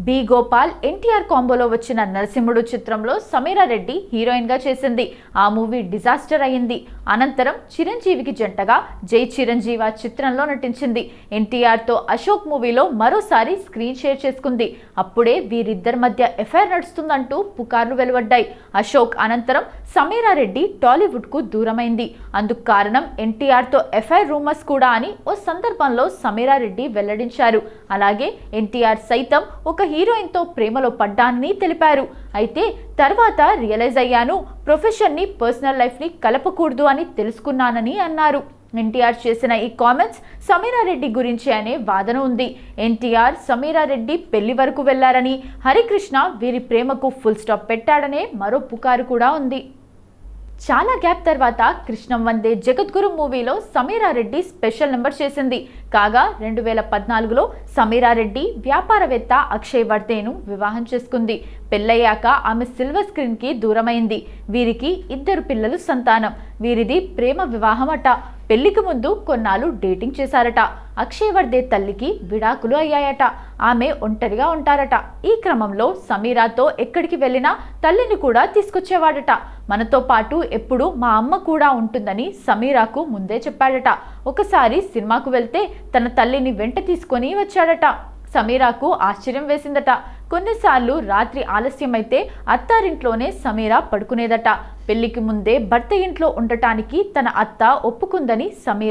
B Gopal NTR కాంబోలో వచ్చిన నరసింహుడు చిత్రంలో Sameera Reddy heroine గా చేసింది. ఆ మూవీ డిజాస్టర్ అయింది. అనంతరం చిరంజీవికి జంటగా జై చిరంజీవ చిత్రంలో నటించింది. ఎన్టీఆర్ తో అశోక్ మూవీలో మరోసారి స్క్రీన్ షేర్ చేసుకుంది. అప్పుడే వీరిద్దరి మధ్య ఎఫైర్ నడుస్తుందంటూ పుకార్లు వెలువడ్డాయి. అశోక్ అనంతరం సమీరా రెడ్డి టాలీవుడ్ కు దూరమైంది. అందుకు కారణం ఎన్టీఆర్ తో ఎఫైర్ రూమర్స్ కూడా అని ఓ సందర్భంలో సమీరా రెడ్డి వెల్లడించారు. అలాగే ఎన్టీఆర్ సైతం ఒక హీరోయిన్ తో ప్రేమలో పడ్డానని తెలిపారు. అయితే తర్వాత రియలైజ్ అయ్యాను, ప్రొఫెషన్ ని పర్సనల్ లైఫ్ ని కలపకూడదు అని తెలుసుకున్నానని అన్నారు. ఎన్టీఆర్ చేసిన ఈ కామెంట్స్ సమీరా రెడ్డి గురించి అనే వాదన ఉంది. ఎన్టీఆర్ సమీరా రెడ్డి పెళ్లి వరకు వెళ్లారని, హరికృష్ణ వీరి ప్రేమకు ఫుల్ స్టాప్ పెట్టాడనే మరో పుకారు కూడా ఉంది. చాలా గ్యాప్ తర్వాత కృష్ణం వందే జగద్గురు మూవీలో సమీరా రెడ్డి స్పెషల్ నెంబర్ చేసింది. కాగా 2014లో సమీరా రెడ్డి వ్యాపారవేత్త అక్షయ్ వర్దేను వివాహం చేసుకుంది. పెళ్ళయ్యాక ఆమె సిల్వర్ స్క్రీన్ కి దూరమైంది. వీరికి 2 పిల్లలు సంతానం. వీరిది ప్రేమ వివాహం అట. పెళ్లికి ముందు కొన్నాళ్ళు డేటింగ్ చేశారట. అక్షయ్ వర్దే తల్లికి విడాకులు అయ్యాయట. ఆమె ఒంటరిగా ఉంటారట. ఈ క్రమంలో సమీరాతో ఎక్కడికి వెళ్ళినా తల్లిని కూడా తీసుకొచ్చేవాడట. మనతో పాటు ఎప్పుడు మా అమ్మ కూడా ఉంటుందని సమీరాకు ముందే చెప్పాడట. ఒకసారి సినిమాకు వెళ్తే తన తల్లిని వెంట తీసుకొని వచ్చాడట. సమీరాకు ఆశ్చర్యం వేసిందట. కొన్నిసార్లు రాత్రి ఆలస్యమైతే అత్తారింట్లోనే సమీరా పడుకునేదట. పెళ్లికి ముందే భర్త ఇంట్లో ఉండటానికి తన అత్త ఒప్పుకుందని సమీరా